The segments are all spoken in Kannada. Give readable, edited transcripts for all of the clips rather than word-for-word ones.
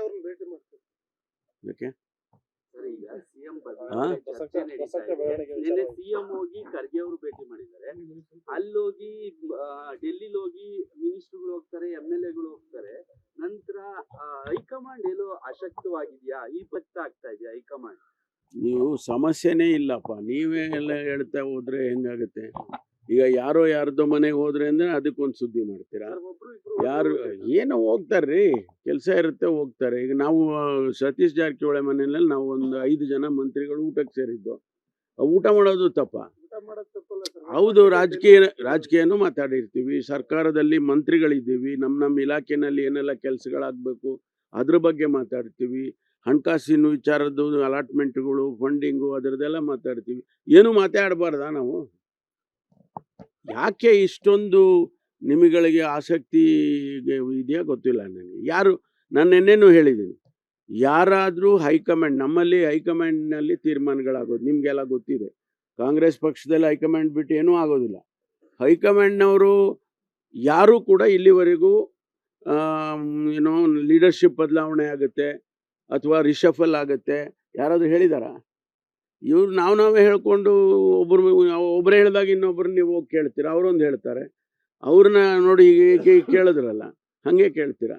ಅವ್ರನ್ನ ಭೇಟಿ ಮಾಡ್ತಾರೆ. ಯಾಕೆ ಸರ್ ಈಗ ಸಿಎಂ ನಿನ್ನೆ ಸಿಎಂ ಹೋಗಿ ಖರ್ಗೆ ಅವರು ಭೇಟಿ ಮಾಡಿದ್ದಾರೆ. ಅಲ್ಲೋಗಿ ಡೆಲ್ಲಿಲಿ ಹೋಗಿ ಮಿನಿಸ್ಟರ್ಗಳು ಹೋಗ್ತಾರೆ, MLA ಗಳು ಹೋಗ್ತಾರೆ. ನಂತರ ಹೈಕಮಾಂಡ್ ಎಲ್ಲೋ ಅಶಕ್ತವಾಗಿದ್ಯಾ, ಈ ಭಕ್ತ ಆಗ್ತಾ ಇದೆಯಾ ಹೈಕಮಾಂಡ್? ನೀವು ಸಮಸ್ಯೆನೇ ಇಲ್ಲಪ್ಪ, ನೀವೇ ಎಲ್ಲ ಹೇಳ್ತಾ ಹೋದ್ರೆ ಹೆಂಗಾಗುತ್ತೆ? ಈಗ ಯಾರೋ ಯಾರ್ದೋ ಮನೆಗೆ ಹೋದ್ರೆ ಅಂದ್ರೆ ಅದಕ್ಕೊಂದು ಸುದ್ದಿ ಮಾಡ್ತೀರಾ. ಯಾರು ಏನೋ ಹೋಗ್ತಾರ್ರಿ, ಕೆಲಸ ಇರುತ್ತೆ ಹೋಗ್ತಾರೆ. ಈಗ ನಾವು ಸತೀಶ್ ಜಾರಕಿಹೊಳಿ ಮನೆಯಲ್ಲಿ ನಾವು ಒಂದು 5 ಜನ ಮಂತ್ರಿಗಳು ಊಟಕ್ಕೆ ಸೇರಿದ್ದು. ಊಟ ಮಾಡೋದು ತಪ್ಪ? ಹೌದು, ರಾಜಕೀಯನೂ ಮಾತಾಡಿರ್ತೀವಿ, ಸರ್ಕಾರದಲ್ಲಿ ಮಂತ್ರಿಗಳಿದ್ದೀವಿ, ನಮ್ಮ ಇಲಾಖೆನಲ್ಲಿ ಏನೆಲ್ಲ ಕೆಲಸಗಳಾಗಬೇಕು ಅದ್ರ ಬಗ್ಗೆ ಮಾತಾಡ್ತೀವಿ, ಹಣಕಾಸಿನ ವಿಚಾರದ್ದು ಅಲಾಟ್ಮೆಂಟ್ಗಳು, ಫಂಡಿಂಗು ಅದರದ್ದೆಲ್ಲ ಮಾತಾಡ್ತೀವಿ. ಏನು ಮಾತಾಡಬಾರ್ದಾ ನಾವು? ಯಾಕೆ ಇಷ್ಟೊಂದು ನಿಮಗಳಿಗೆ ಆಸಕ್ತಿ ಇದೆಯಾ ಗೊತ್ತಿಲ್ಲ ನನಗೆ. ಯಾರು, ನಾನು ನಿನ್ನೆನೂ ಹೇಳಿದ್ದೀನಿ, ಯಾರಾದರೂ ಹೈಕಮಾಂಡ್, ನಮ್ಮಲ್ಲಿ ಹೈಕಮಾಂಡ್ನಲ್ಲಿ ತೀರ್ಮಾನಗಳಾಗೋದು ನಿಮಗೆಲ್ಲ ಗೊತ್ತಿದೆ. ಕಾಂಗ್ರೆಸ್ ಪಕ್ಷದಲ್ಲಿ ಹೈಕಮಾಂಡ್ ಬಿಟ್ಟು ಏನೂ ಆಗೋದಿಲ್ಲ. ಹೈಕಮಾಂಡ್ನವರು ಯಾರೂ ಕೂಡ ಇಲ್ಲಿವರೆಗೂ ಏನೋ ಲೀಡರ್ಶಿಪ್ ಬದಲಾವಣೆ ಆಗುತ್ತೆ ಅಥವಾ ರಿಷಫಲ್ ಆಗುತ್ತೆ ಯಾರಾದರೂ ಹೇಳಿದಾರಾ? ಇವ್ರು ನಾವೇ ಹೇಳ್ಕೊಂಡು ಒಬ್ಬರು ಹೇಳಿದಾಗ ಇನ್ನೊಬ್ರು ನೀವು ಹೋಗಿ ಕೇಳ್ತೀರಾ, ಅವರೊಂದು ಹೇಳ್ತಾರೆ, ಅವ್ರನ್ನ ನೋಡಿ ಕೇಳಿದ್ರಲ್ಲ ಹಾಗೆ ಕೇಳ್ತೀರಾ?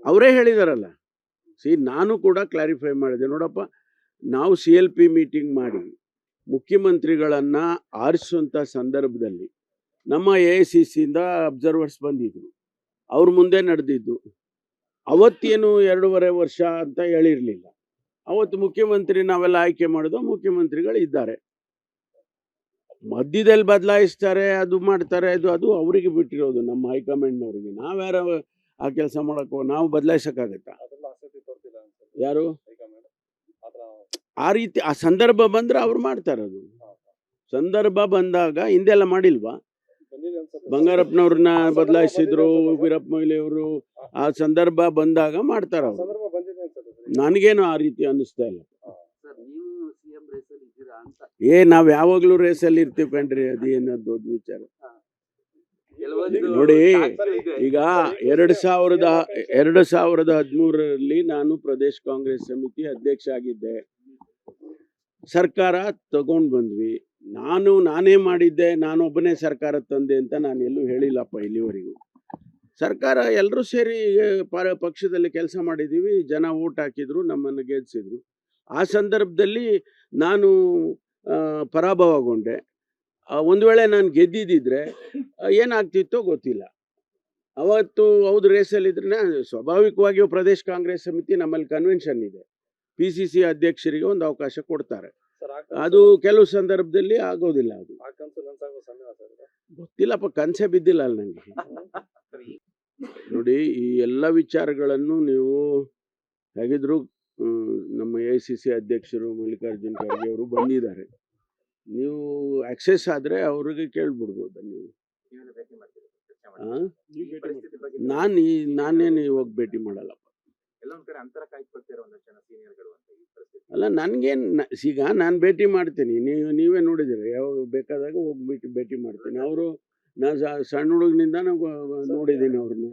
ಅವರೇ ಹೇಳಿದಾರಲ್ಲ. ನಾನು ಕೂಡ ಕ್ಲಾರಿಫೈ ಮಾಡಿದೆ, ನೋಡಪ್ಪ, ನಾವು CLP ಮೀಟಿಂಗ್ ಮಾಡಿ ಮುಖ್ಯಮಂತ್ರಿಗಳನ್ನು ಆರಿಸುವಂಥ ಸಂದರ್ಭದಲ್ಲಿ ನಮ್ಮ AICCಯಿಂದ ಅಬ್ಸರ್ವರ್ಸ್ ಬಂದಿದ್ರು, ಅವ್ರ ಮುಂದೆ ನಡೆದಿದ್ದು. ಅವತ್ತೇನು 2.5 ವರ್ಷ ಅಂತ ಹೇಳಿರಲಿಲ್ಲ. ಅವತ್ತು ಮುಖ್ಯಮಂತ್ರಿ ನಾವೆಲ್ಲ ಆಯ್ಕೆ ಮಾಡೋದು, ಮುಖ್ಯಮಂತ್ರಿಗಳು ಇದ್ದಾರೆ. ಮಧ್ಯದಲ್ಲಿ ಬದಲಾಯಿಸ್ತಾರೆ, ಅದು ಮಾಡ್ತಾರೆ, ಅದು ಅವರಿಗೆ ಬಿಟ್ಟಿರೋದು, ನಮ್ಮ ಹೈಕಮಾಂಡ್ನವರಿಗೆ. ನಾವ್ಯಾರ ಆ ಕೆಲಸ ಮಾಡೋಕ್ಕೋ, ನಾವು ಬದಲಾಯಿಸೋಕ್ಕಾಗತ್ತಾ? ಯಾರು ಆ ರೀತಿ ಆ ಸಂದರ್ಭ ಬಂದ್ರೆ ಅವ್ರು ಮಾಡ್ತಾರೆ. ಅದು ಸಂದರ್ಭ ಬಂದಾಗ ಹಿಂದೆಲ್ಲ ಮಾಡಿಲ್ವಾ? ಬಂಗಾರಪ್ಪನವ್ರನ್ನ ಬದಲಾಯಿಸಿದ್ರು, ವೀರಪ್ಪ ಮೊಯ್ಲಿ ಅವರು. ಆ ಸಂದರ್ಭ ಬಂದಾಗ ಮಾಡ್ತಾರ ಅವರು. ನನಗೇನು ಆ ರೀತಿ ಅನ್ನಿಸ್ತಾ ಇಲ್ಲ. ನಾವ್ ಯಾವಾಗ್ಲೂ ರೇಸಲ್ಲಿ ಇರ್ತೀವಿ ಕಣ್ರಿ, ಅದೇನೋ ದೊಡ್ಡ ವಿಚಾರ. ನೋಡಿ, ಈಗ 2013ರಲ್ಲಿ ನಾನು ಪ್ರದೇಶ್ ಕಾಂಗ್ರೆಸ್ ಸಮಿತಿ ಅಧ್ಯಕ್ಷ ಆಗಿದ್ದೆ. ಸರ್ಕಾರ ತಗೊಂಡು ಬಂದ್ವಿ. ನಾನೇ ಮಾಡಿದ್ದೆ, ನಾನೊಬ್ಬನೇ ಸರ್ಕಾರ ತಂದೆ ಅಂತ ನಾನು ಎಲ್ಲೂ ಹೇಳಿಲ್ಲಪ್ಪ ಇಲ್ಲಿವರೆಗೂ. ಸರ್ಕಾರ ಎಲ್ಲರೂ ಸೇರಿ ಪಕ್ಷದಲ್ಲಿ ಕೆಲಸ ಮಾಡಿದ್ದೀವಿ, ಜನ ಓಟ್ ಹಾಕಿದ್ರು, ನಮ್ಮನ್ನು ಗೆಲ್ಲಿಸಿದ್ರು. ಆ ಸಂದರ್ಭದಲ್ಲಿ ನಾನು ಪರಾಭವಗೊಂಡೆ. ಒಂದು ವೇಳೆ ನಾನು ಗೆದ್ದಿದ್ದಿದ್ರೆ ಏನಾಗ್ತಿತ್ತೋ ಗೊತ್ತಿಲ್ಲ. ಅವತ್ತು ಹೌದು ರೇಸಲ್ಲಿದ್ರೆ ಸ್ವಾಭಾವಿಕವಾಗಿ ಪ್ರದೇಶ ಕಾಂಗ್ರೆಸ್ ಸಮಿತಿ ನಮ್ಮಲ್ಲಿ ಕನ್ವೆನ್ಷನ್ ಇದೆ, PCC ಅಧ್ಯಕ್ಷರಿಗೆ ಒಂದು ಅವಕಾಶ ಕೊಡ್ತಾರೆ. ಅದು ಕೆಲವು ಸಂದರ್ಭದಲ್ಲಿ ಆಗೋದಿಲ್ಲ. ಅದು ಗೊತ್ತಿಲ್ಲಪ್ಪ, ಕನಸೆ ಬಿದ್ದಿಲ್ಲ ಅಲ್ಲ ನನಗೆ. ನೋಡಿ, ಈ ಎಲ್ಲ ವಿಚಾರಗಳನ್ನು ನೀವು ಹೇಗಿದ್ರು ನಮ್ಮ AICC ಅಧ್ಯಕ್ಷರು ಮಲ್ಲಿಕಾರ್ಜುನ್ ಖರ್ಗೆ ಅವರು ಬಂದಿದ್ದಾರೆ. ನೀವು ಆಕ್ಸೆಸ್ ಆದರೆ ಅವ್ರಿಗೆ ಕೇಳ್ಬಿಡ್ಬೋದು. ನೀವು ನಾನೇನು ಇವಾಗ ಭೇಟಿ ಮಾಡಲ್ಲಪ್ಪ. ಅಲ್ಲ, ನನಗೇನು, ಈಗ ನಾನು ಭೇಟಿ ಮಾಡ್ತೀನಿ, ನೀವೇ ನೋಡಿದ್ದೀರಿ, ಯಾವಾಗ ಬೇಕಾದಾಗ ಹೋಗಿ ಭೇಟಿ ಮಾಡ್ತೀನಿ. ಅವರು ನಾನು ಸಣ್ಣ ಹುಡುಗನಿಂದ ನಾವು ನೋಡಿದ್ದೀನಿ ಅವ್ರನ್ನ.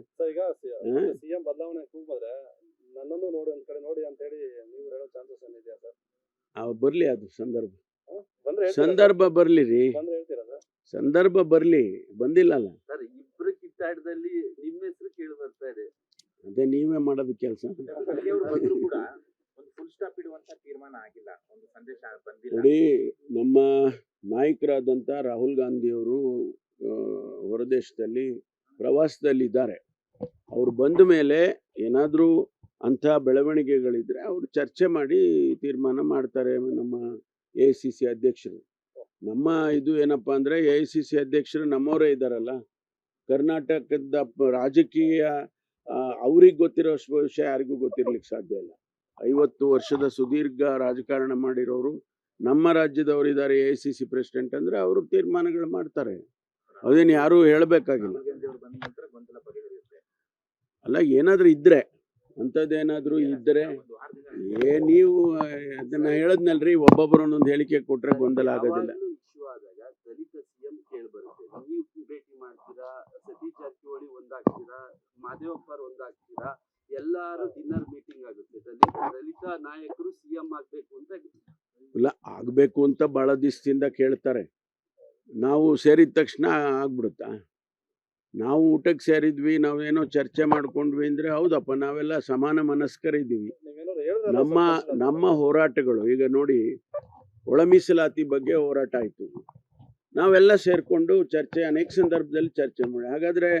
ಬರ್ಲಿ, ಅದು ಸಂದರ್ಭ ಬರ್ಲಿ ರೀ, ಸಂದರ್ಭ ಬರ್ಲಿ. ಬಂದಿಲ್ಲಲ್ಲ, ಇಬ್ರು ಕಿತ್ತಾಟದಲ್ಲಿ ನಿಮ್ಮ ಹೆಸರು ಕೇಳಿ ಬರ್ತಾ ಇದೆ. ಅದೇ ನೀವೇ ಮಾಡೋದು ಕೆಲಸ. ನೋಡಿ, ನಮ್ಮ ನಾಯಕರಾದಂಥ ರಾಹುಲ್ ಗಾಂಧಿಯವರು ಹೊರದೇಶದಲ್ಲಿ ಪ್ರವಾಸದಲ್ಲಿದ್ದಾರೆ. ಅವ್ರು ಬಂದ ಮೇಲೆ ಏನಾದರೂ ಅಂಥ ಬೆಳವಣಿಗೆಗಳಿದ್ರೆ ಅವರು ಚರ್ಚೆ ಮಾಡಿ ತೀರ್ಮಾನ ಮಾಡ್ತಾರೆ. ನಮ್ಮ AICC ಅಧ್ಯಕ್ಷರು, ನಮ್ಮ ಇದು ಏನಪ್ಪ ಅಂದರೆ AICC ಅಧ್ಯಕ್ಷರು ನಮ್ಮವರೇ ಇದ್ದಾರಲ್ಲ. ಕರ್ನಾಟಕದ ರಾಜಕೀಯ ಅವ್ರಿಗೆ ಗೊತ್ತಿರೋ ವಿಷಯ ಯಾರಿಗೂ ಗೊತ್ತಿರ್ಲಿಕ್ಕೆ ಸಾಧ್ಯ ಇಲ್ಲ. 50 ವರ್ಷದ ಸುದೀರ್ಘ ರಾಜಕಾರಣ ಮಾಡಿರೋರು ನಮ್ಮ ರಾಜ್ಯದವರಿದ್ದಾರೆ AICC ಪ್ರೆಸಿಡೆಂಟ್ ಅಂದರೆ ಅವರು ತೀರ್ಮಾನಗಳು ಮಾಡ್ತಾರೆ. ಅದೇನು ಯಾರೂ ಹೇಳಬೇಕಾಗಿಲ್ಲ. ಅಲ್ಲ, ಏನಾದರೂ ಇದ್ದರೆ, ಅಂಥದ್ದೇನಾದರೂ ಇದ್ದರೆ ನೀವು ಅದನ್ನ ಹೇಳದ್ನಲ್ರಿ, ಒಬ್ಬೊಬ್ಬರು ಒಂದೊಂದು ಹೇಳಿಕೆ ಕೊಟ್ಟರೆ ಗೊಂದಲ ಆಗೋದಿಲ್ಲ. ಸತೀಶ್ ಜಾರಕಿಹೊಳಿ ಒಂದಾಗ್ತೀರಾ, ಮಾದೇವಪ್ಪರ್ ಒಂದಾಗ್ತೀರಾ, ಎಲ್ಲಾರು ಡಿನ್ನರ್ ಮೀಟಿಂಗ್ ಆಗುತ್ತೆ, ದಲಿತ ನಾಯಕರು ಸಿಎಂ ಆಗ್ಬೇಕು ಅಂತ. ಇಲ್ಲ ಆಗಬೇಕು ಅಂತ ಭಾಳ ದಿವಸದಿಂದ ಕೇಳ್ತಾರೆ. ನಾವು ಸೇರಿದ ತಕ್ಷಣ ಆಗ್ಬಿಡುತ್ತಾ? ನಾವು ಊಟಕ್ಕೆ ಸೇರಿದ್ವಿ, ನಾವೇನೋ ಚರ್ಚೆ ಮಾಡ್ಕೊಂಡ್ವಿ ಅಂದರೆ ಹೌದಪ್ಪ, ನಾವೆಲ್ಲ ಸಮಾನ ಮನಸ್ಕರಿದ್ದೀವಿ. ನಮ್ಮ ಹೋರಾಟಗಳು ಈಗ ನೋಡಿ, ಒಳ ಮೀಸಲಾತಿ ಬಗ್ಗೆ ಹೋರಾಟ ಆಯಿತು, ನಾವೆಲ್ಲ ಸೇರಿಕೊಂಡು ಚರ್ಚೆ ಅನೇಕ ಸಂದರ್ಭದಲ್ಲಿ ಚರ್ಚೆ ಮಾಡಿ. ಹಾಗಾದರೆ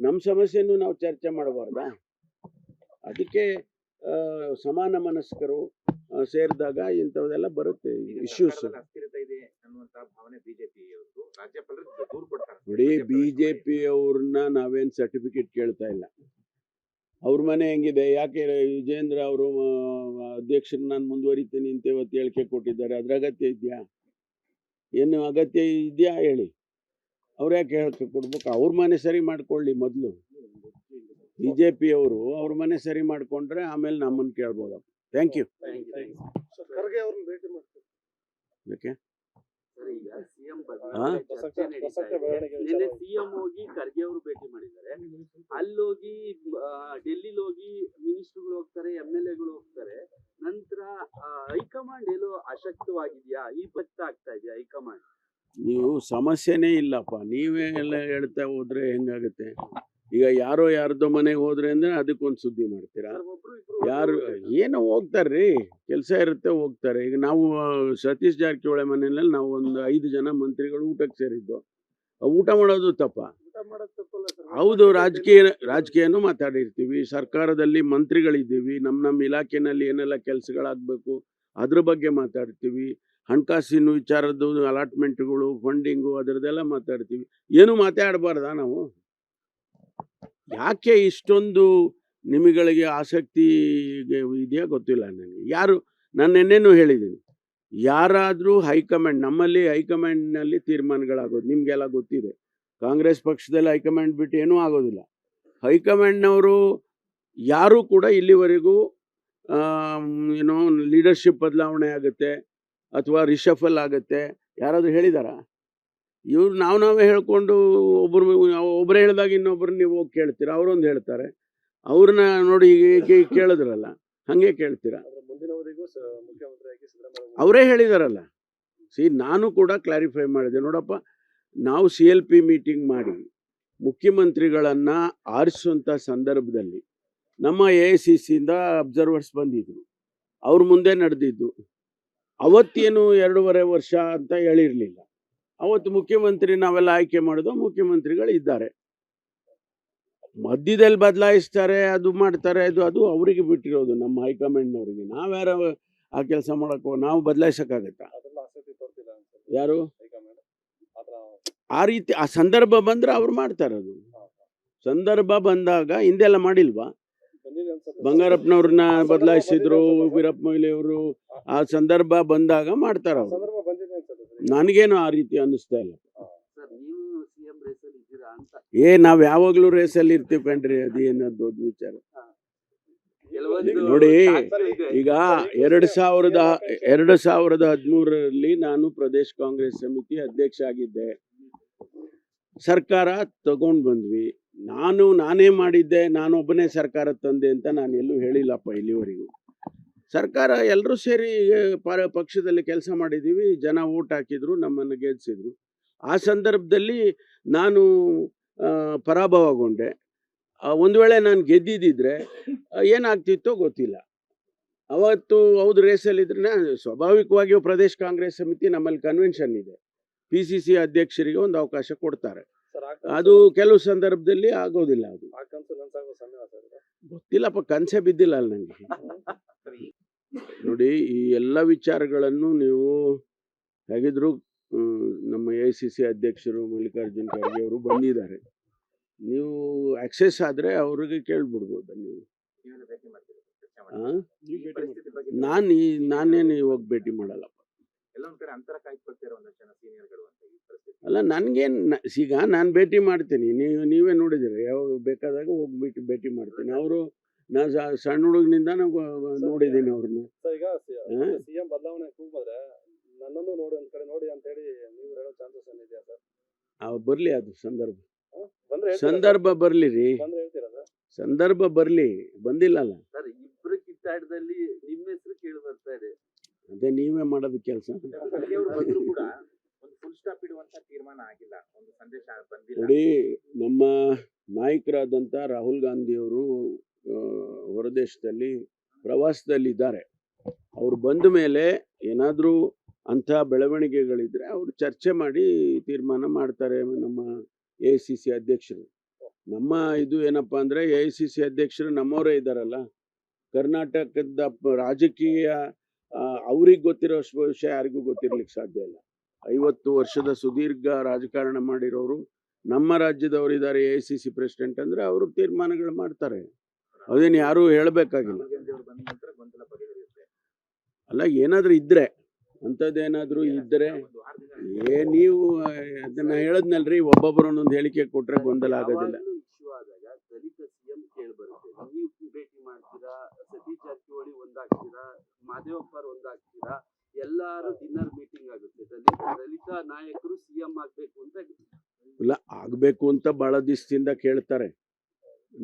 ನಮ್ಮ ಸಮಸ್ಯೆಯನ್ನು ನಾವು ಚರ್ಚೆ ಮಾಡಬಾರ್ದಾ? ಅದಕ್ಕೆ ಸಮಾನ ಮನಸ್ಕರು ಸೇರಿದಾಗ ಇಂಥವೆಲ್ಲ ಬರುತ್ತೆ ಇಶ್ಯೂಸ್. ನೋಡಿ, ಬಿಜೆಪಿ ಅವ್ರನ್ನ ನಾವೇನು ಸರ್ಟಿಫಿಕೇಟ್ ಕೇಳ್ತಾ ಇಲ್ಲ. ಅವ್ರ ಮನೆ ಹೆಂಗಿದೆ, ಯಾಕೆ ವಿಜೇಂದ್ರ ಅವರು ಅಧ್ಯಕ್ಷರು ನಾನು ಮುಂದುವರಿತೀನಿ ಅಂತ ಇವತ್ತು ಹೇಳಿಕೆ ಕೊಟ್ಟಿದ್ದಾರೆ, ಅದ್ರ ಅಗತ್ಯ ಇದೆಯಾ? ಏನು ಅಗತ್ಯ ಇದೆಯಾ ಹೇಳಿ? ಅವ್ರು ಯಾಕೆ ಹೇಳಿಕೆ ಕೊಡ್ಬೇಕು? ಅವ್ರ ಮನೆ ಸರಿ ಮಾಡ್ಕೊಳ್ಳಿ ಮೊದಲು. ಬಿಜೆಪಿ ಅವರು ಅವ್ರ ಮನೆ ಸರಿ ಮಾಡ್ಕೊಂಡ್ರೆ ಆಮೇಲೆ ನಮ್ಮನ್ನು ಕೇಳ್ಬೋದಪ್ಪ. Thank you. ಯಾಕೆ ಈಗ ಸಿಎಂ ಚರ್ಚೆ ನಡೀತಾ ಇದೆ. ನಿನ್ನೆ ಸಿಎಂ ಹೋಗಿ ಖರ್ಗೆ ಅವರು ಭೇಟಿ ಮಾಡಿದ್ದಾರೆ. ಅಲ್ಲೋಗಿ ಡೆಲ್ಲಿಲಿ ಹೋಗಿ ಮಿನಿಸ್ಟರ್ಗಳು ಹೋಗ್ತಾರೆ, MLA ಗಳು ಹೋಗ್ತಾರೆ. ನಂತರ ಹೈಕಮಾಂಡ್ ಏನೋ ಅಶಕ್ತವಾಗಿದ್ಯಾ, ಈ ಭಕ್ತ ಆಗ್ತಾ ಇದೆಯಾ ಹೈಕಮಾಂಡ್? ನೀವು ಸಮಸ್ಯೆನೇ ಇಲ್ಲಪ್ಪ, ನೀವೇ ಎಲ್ಲ ಹೇಳ್ತಾ ಹೋದ್ರೆ ಹೆಂಗಾಗುತ್ತೆ? ಈಗ ಯಾರೋ ಯಾರ್ದೋ ಮನೆಗೆ ಹೋದ್ರೆ ಅಂದ್ರೆ ಅದಕ್ಕೊಂದು ಸುದ್ದಿ ಮಾಡ್ತೀರಾ? ಯಾರು ಏನೋ ಹೋಗ್ತಾರ್ರಿ, ಕೆಲಸ ಇರುತ್ತೆ ಹೋಗ್ತಾರೆ. ಈಗ ನಾವು ಸತೀಶ್ ಜಾರಕಿಹೊಳಿ ಮನೆಯಲ್ಲಿ ನಾವು ಒಂದು 5 ಜನ ಮಂತ್ರಿಗಳು ಊಟಕ್ಕೆ ಸೇರಿದ್ದು. ಊಟ ಮಾಡೋದು ತಪ್ಪ? ಹೌದು, ರಾಜಕೀಯನೂ ಮಾತಾಡಿರ್ತೀವಿ, ಸರ್ಕಾರದಲ್ಲಿ ಮಂತ್ರಿಗಳಿದ್ದೀವಿ, ನಮ್ಮ ಇಲಾಖೆನಲ್ಲಿ ಏನೆಲ್ಲ ಕೆಲಸಗಳಾಗಬೇಕು ಅದ್ರ ಬಗ್ಗೆ ಮಾತಾಡ್ತೀವಿ, ಹಣಕಾಸಿನ ವಿಚಾರದ್ದು ಅಲಾಟ್ಮೆಂಟ್ಗಳು, ಫಂಡಿಂಗು ಅದರದ್ದೆಲ್ಲ ಮಾತಾಡ್ತೀವಿ. ಏನು ಮಾತಾಡಬಾರ್ದಾ ನಾವು? ಯಾಕೆ ಇಷ್ಟೊಂದು ನಿಮಗಳಿಗೆ ಆಸಕ್ತಿ ಇದೆಯಾ ಗೊತ್ತಿಲ್ಲ ನನಗೆ. ನಾನು ನಿನ್ನೆನೂ ಹೇಳಿದ್ದೀನಿ, ಯಾರಾದರೂ ಹೈಕಮಾಂಡ್, ನಮ್ಮಲ್ಲಿ ಹೈಕಮಾಂಡ್ನಲ್ಲಿ ತೀರ್ಮಾನಗಳಾಗೋದು ನಿಮಗೆಲ್ಲ ಗೊತ್ತಿದೆ. ಕಾಂಗ್ರೆಸ್ ಪಕ್ಷದಲ್ಲಿ ಹೈಕಮಾಂಡ್ ಬಿಟ್ಟು ಏನೂ ಆಗೋದಿಲ್ಲ. ಹೈಕಮಾಂಡ್ನವರು ಯಾರೂ ಕೂಡ ಇಲ್ಲಿವರೆಗೂ ಏನೋ ಲೀಡರ್ಶಿಪ್ ಬದಲಾವಣೆ ಆಗುತ್ತೆ ಅಥವಾ ರಿಷಫಲ್ ಆಗುತ್ತೆ ಯಾರಾದರೂ ಹೇಳಿದಾರಾ? ಇವ್ರು ನಾವೇ ಹೇಳ್ಕೊಂಡು ಒಬ್ಬರು ಹೇಳಿದಾಗ ಇನ್ನೊಬ್ರು ನೀವು ಹೋಗಿ ಕೇಳ್ತೀರಾ, ಅವರೊಂದು ಹೇಳ್ತಾರೆ, ಅವ್ರನ್ನ ನೋಡಿ ಕೇಳಿದ್ರಲ್ಲ ಹಾಗೆ ಕೇಳ್ತೀರಾ? ಅವರೇ ಹೇಳಿದಾರಲ್ಲ. ನಾನು ಕೂಡ ಕ್ಲಾರಿಫೈ ಮಾಡಿದೆ, ನೋಡಪ್ಪ, ನಾವು CLP ಮೀಟಿಂಗ್ ಮಾಡಿ ಮುಖ್ಯಮಂತ್ರಿಗಳನ್ನು ಆರಿಸುವಂಥ ಸಂದರ್ಭದಲ್ಲಿ ನಮ್ಮ AICCಯಿಂದ ಅಬ್ಸರ್ವರ್ಸ್ ಬಂದಿದ್ರು, ಅವ್ರ ಮುಂದೆ ನಡೆದಿದ್ದು. ಅವತ್ತೇನು 2.5 ವರ್ಷ ಅಂತ ಹೇಳಿರಲಿಲ್ಲ. ಅವತ್ತು ಮುಖ್ಯಮಂತ್ರಿ ನಾವೆಲ್ಲ ಆಯ್ಕೆ ಮಾಡೋದು, ಮುಖ್ಯಮಂತ್ರಿಗಳು ಇದ್ದಾರೆ. ಮಧ್ಯದಲ್ಲಿ ಬದಲಾಯಿಸ್ತಾರೆ, ಅದು ಮಾಡ್ತಾರೆ, ಅದು ಅವರಿಗೆ ಬಿಟ್ಟಿರೋದು, ನಮ್ಮ ಹೈಕಮಾಂಡ್ನವರಿಗೆ. ನಾವ್ಯಾರ ಆ ಕೆಲಸ ಮಾಡೋಕ್ಕೋ? ನಾವು ಬದಲಾಯಿಸೋಕ್ಕಾಗತ್ತಾ? ಯಾರು ಆ ರೀತಿ ಆ ಸಂದರ್ಭ ಬಂದ್ರೆ ಅವ್ರು ಮಾಡ್ತಾರದು. ಸಂದರ್ಭ ಬಂದಾಗ ಹಿಂದೆಲ್ಲ ಮಾಡಿಲ್ವಾ? ಬಂಗಾರಪ್ಪನವ್ರನ್ನ ಬದಲಾಯಿಸಿದ್ರು, ವೀರಪ್ಪ ಮೊಯ್ಲಿ ಅವರು. ಆ ಸಂದರ್ಭ ಬಂದಾಗ ಮಾಡ್ತಾರ ಅವರು. ನನಗೇನು ಆ ರೀತಿ ಅನ್ನಿಸ್ತಾ ಇಲ್ಲ. ನಾವ್ ಯಾವಾಗ್ಲೂ ರೇಸಲ್ಲಿ ಇರ್ತೀವಿ ಕಣ್ರಿ, ಅದೇನ ದೊಡ್ಡ ವಿಚಾರ. ನೋಡಿ, ಈಗ 2013ರಲ್ಲಿ ನಾನು ಪ್ರದೇಶ್ ಕಾಂಗ್ರೆಸ್ ಸಮಿತಿ ಅಧ್ಯಕ್ಷ ಆಗಿದ್ದೆ. ಸರ್ಕಾರ ತಗೊಂಡು ಬಂದ್ವಿ. ನಾನೇ ಮಾಡಿದ್ದೆ, ನಾನೊಬ್ಬನೇ ಸರ್ಕಾರ ತಂದೆ ಅಂತ ನಾನು ಎಲ್ಲೂ ಹೇಳಿಲ್ಲಪ್ಪ ಇಲ್ಲಿವರೆಗೂ. ಸರ್ಕಾರ ಎಲ್ಲರೂ ಸೇರಿ ಪಕ್ಷದಲ್ಲಿ ಕೆಲಸ ಮಾಡಿದ್ದೀವಿ, ಜನ ಓಟ್ ಹಾಕಿದ್ರು, ನಮ್ಮನ್ನು ಗೆಲ್ಲಿಸಿದ್ರು. ಆ ಸಂದರ್ಭದಲ್ಲಿ ನಾನು ಪರಾಭವಗೊಂಡೆ. ಒಂದು ವೇಳೆ ನಾನು ಗೆದ್ದಿದ್ದಿದ್ರೆ ಏನಾಗ್ತಿತ್ತೋ ಗೊತ್ತಿಲ್ಲ. ಅವತ್ತು ಹೌದು ರೇಸಲ್ಲಿದ್ರೆ ಸ್ವಾಭಾವಿಕವಾಗಿಯೂ ಪ್ರದೇಶ್ ಕಾಂಗ್ರೆಸ್ ಸಮಿತಿ ನಮ್ಮಲ್ಲಿ ಕನ್ವೆನ್ಷನ್ ಇದೆ, PCC ಅಧ್ಯಕ್ಷರಿಗೆ ಒಂದು ಅವಕಾಶ ಕೊಡ್ತಾರೆ. ಅದು ಕೆಲವು ಸಂದರ್ಭದಲ್ಲಿ ಆಗೋದಿಲ್ಲ. ಅದು ಗೊತ್ತಿಲ್ಲಪ್ಪ, ಕನಸೆ ಬಿದ್ದಿಲ್ಲ ಅಲ್ಲ ನನಗೆ. ನೋಡಿ, ಈ ಎಲ್ಲ ವಿಚಾರಗಳನ್ನು ನೀವು ಹೇಗಿದ್ರು ನಮ್ಮ AICC ಅಧ್ಯಕ್ಷರು ಮಲ್ಲಿಕಾರ್ಜುನ್ ಖರ್ಗೆ ಅವರು ಬಂದಿದ್ದಾರೆ. ನೀವು ಆಕ್ಸೆಸ್ ಆದರೆ ಅವ್ರಿಗೆ ಕೇಳ್ಬಿಡ್ಬೋದು ನೀವು. ನಾನೇನು ಇವಾಗ ಭೇಟಿ ಮಾಡಲ್ಲಪ್ಪ. ಅಲ್ಲ, ನನಗೇನು, ಈಗ ನಾನು ಭೇಟಿ ಮಾಡ್ತೀನಿ, ನೀವೇ ನೋಡಿದ್ದೀರಿ, ಯಾವಾಗ ಬೇಕಾದಾಗ ಹೋಗಿ ಭೇಟಿ ಮಾಡ್ತೀನಿ. ಅವರು ನಾನು ಸಣ್ಣ ಹುಡುಗನಿಂದ ನಾವು ನೋಡಿದ್ದೀನಿ ಅವ್ರನ್ನ. ಸಿಎಂ ಬದಲಾವಣೆ ಕೂಗಿದ್ರೆ ನನ್ನನ್ನು ನೋಡಿ ಒಂದ್ ಕಡೆ ನೋಡಿ ಅಂತ ಹೇಳಿ ನೀವು ಹೇಳೋ ಚಾನ್ಸಸ್ ಏನಿದೆಯಾ ಸರ್? ಬರಲಿ ಅದು ಸಂದರ್ಭ. ಬಂದ್ರೆ ಹೇಳ್ತೀರಾ ಸಂದರ್ಭ ಬರ್ಲಿ ರೀ, ಬಂದ್ರೆ ಹೇಳ್ತೀರಾ ಸರ್? ಸಂದರ್ಭ ಬರ್ಲಿ, ಬಂದಿಲ್ಲಲ್ಲ ಸರ್ ಇಬ್ರು ಕಿತ್ತಾಟದಲ್ಲಿ ನಿಮ್ಮ ಹೆಸರು ಕೇಳಿ ಬರ್ತಾ ಇದೆ. ಅದೇ ನೀವೇ ಮಾಡೋದು ಕೆಲಸ. ಖರ್ಗೆ ಅವರು ಬಂದ್ರು ಕೂಡ ಒಂದು ಫುಲ್ ಸ್ಟಾಪ್ ಇಡುವಂತ ತೀರ್ಮಾನ ಆಗಿಲ್ಲ, ಒಂದು ಸಂದೇಶ ಬಂದಿಲ್ಲ. ನೋಡಿ, ನಮ್ಮ ನಾಯಕರಾದಂಥ ರಾಹುಲ್ ಗಾಂಧಿಯವರು ಹೊರದೇಶದಲ್ಲಿ ಪ್ರವಾಸದಲ್ಲಿದ್ದಾರೆ. ಅವ್ರು ಬಂದ ಮೇಲೆ ಏನಾದರೂ ಅಂಥ ಬೆಳವಣಿಗೆಗಳಿದ್ರೆ ಅವರು ಚರ್ಚೆ ಮಾಡಿ ತೀರ್ಮಾನ ಮಾಡ್ತಾರೆ. ನಮ್ಮ AICC ಅಧ್ಯಕ್ಷರು, ನಮ್ಮ ಇದು ಏನಪ್ಪ ಅಂದರೆ AICC ಅಧ್ಯಕ್ಷರು ನಮ್ಮವರೇ ಇದ್ದಾರಲ್ಲ, ಕರ್ನಾಟಕದ ರಾಜಕೀಯ ಅವ್ರಿಗೆ ಗೊತ್ತಿರೋ ವಿಷಯ ಯಾರಿಗೂ ಗೊತ್ತಿರ್ಲಿಕ್ಕೆ ಸಾಧ್ಯ ಇಲ್ಲ. 50 ವರ್ಷದ ಸುದೀರ್ಘ ರಾಜಕಾರಣ ಮಾಡಿರೋರು ನಮ್ಮ ರಾಜ್ಯದವರಿದ್ದಾರೆ AICC ಪ್ರೆಸಿಡೆಂಟ್ ಅಂದರೆ ಅವರು ತೀರ್ಮಾನಗಳು ಮಾಡ್ತಾರೆ. ಅದೇನು ಯಾರೂ ಹೇಳಬೇಕಾಗಿಲ್ಲ. ರಾಹುಲ್ ಗಾಂಧಿ ಅವರು ಬಂದ ನಂತರ ಗೊಂದಲ ಬಗೆಹರಿಯುತ್ತೆ. ಅಲ್ಲ, ಏನಾದರೂ ಇದ್ದರೆ, ಅಂಥದ್ದೇನಾದರೂ ಇದ್ದರೆ ಒಂದು 6 ದಿನ ನೀವು ಅದನ್ನು ಹೇಳದ್ನಲ್ರಿ, ಒಬ್ಬೊಬ್ಬರು ಒಂದೊಂದು ಹೇಳಿಕೆ ಕೊಟ್ಟರೆ ಗೊಂದಲ ಆಗೋದಿಲ್ಲ. ಯಾವಾಗ್ಲೂ ಇಶ್ಯೂ ಆದಾಗ ದಲಿತ CM ಕೇಳಿ ಬರುತ್ತೆ. ನೀವು ಭೇಟಿ ಮಾಡ್ತೀರಾ, ಸತೀಶ್ ಜಾರಕಿಹೊಳಿ ಒಂದಾಗ್ತೀರಾ, ಮಾದೇವಪ್ಪರ್ ಒಂದಾಗ್ತೀರಾ, ಎಲ್ಲಾರು ಡಿನ್ನರ್ ಮೀಟಿಂಗ್ ಆಗುತ್ತೆ. ದಲಿತ ನಾಯಕರು CM ಆಗ್ಬೇಕು ಅಂತ ಇಲ್ಲ, ಆಗಬೇಕು ಅಂತ ಭಾಳ ದಿವಸದಿಂದ ಕೇಳ್ತಾರೆ.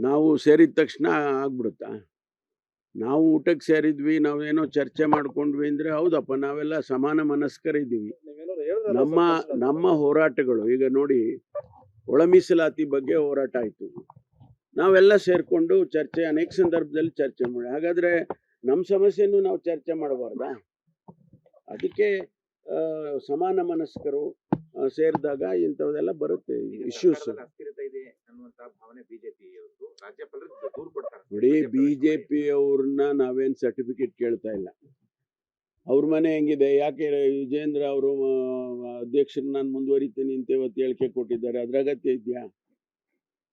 ನಾವು ಸೇರಿದ ತಕ್ಷಣ ಆಗ್ಬಿಡುತ್ತಾ? ನಾವು ಊಟಕ್ಕೆ ಸೇರಿದ್ವಿ, ನಾವೇನೋ ಚರ್ಚೆ ಮಾಡ್ಕೊಂಡ್ವಿ ಅಂದರೆ ಹೌದಪ್ಪ, ನಾವೆಲ್ಲ ಸಮಾನ ಮನಸ್ಕರಿದ್ದೀವಿ. ನೀವೇನಾದ್ರು ಹೇಳಿದ್ರಲ್ಲ ನಮ್ಮ ಸರ್? ನಮ್ಮ ಹೋರಾಟಗಳು ಈಗ ನೋಡಿ, ಒಳ ಮೀಸಲಾತಿ ಬಗ್ಗೆ ಹೋರಾಟ ಆಯಿತು, ನಾವೆಲ್ಲ ಸೇರಿಕೊಂಡು ಚರ್ಚೆ ಅನೇಕ ಸಂದರ್ಭದಲ್ಲಿ ಚರ್ಚೆ ಮಾಡಿ. ಹಾಗಾದರೆ ನಮ್ಮ ಸಮಸ್ಯೆನೂ ನಾವು ಚರ್ಚೆ ಮಾಡಬಾರ್ದಾ? ಅದಕ್ಕೆ ಸಮಾನ ಮನಸ್ಕರು ಸೇರಿದಾಗ ಇಂಥವೆಲ್ಲ ಬರುತ್ತೆ ಇಶ್ಯೂಸ್. ಸರ್ಕಾರದಲ್ಲಿ ಅಸ್ಥಿರತೆ ಇದೆ ಅನ್ನುವಂತ ಭಾವನೆ ಬಿಜೆಪಿ ಅವರದ್ದು. ರಾಜ್ಯಪಾಲರು ದೂರು ಕೊಡ್ತಾರೆ. ನೋಡಿ, BJP ಅವ್ರನ್ನ ನಾವೇನು ಸರ್ಟಿಫಿಕೇಟ್ ಕೇಳ್ತಾ ಇಲ್ಲ. ಅವ್ರ ಮನೆ ಹೆಂಗಿದೆ, ಯಾಕೆ ವಿಜೇಂದ್ರ ಅವರು ಅಧ್ಯಕ್ಷರು ನಾನು ಮುಂದುವರಿತೀನಿ ಅಂತ ಇವತ್ತು ಹೇಳಿಕೆ ಕೊಟ್ಟಿದ್ದಾರೆ, ಅದ್ರ ಅಗತ್ಯ ಇದೆಯಾ?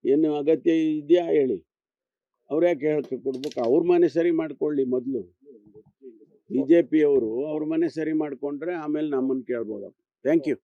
ಏನು ಅಗತ್ಯ ಇದೆಯಾ ಹೇಳಿ? ಅವ್ರು ಯಾಕೆ ಹೇಳಿಕೆ ಕೊಡ್ಬೇಕು? ಅವ್ರ ಮನೆ ಸರಿ ಮಾಡ್ಕೊಳ್ಳಿ ಮೊದಲು. BJP ಅವರು ಅವ್ರ ಮನೆ ಸರಿ ಮಾಡಿಕೊಂಡ್ರೆ ಆಮೇಲೆ ನಮ್ಮನ್ನು ಕೇಳ್ಬೋದಪ್ಪ. Thank you.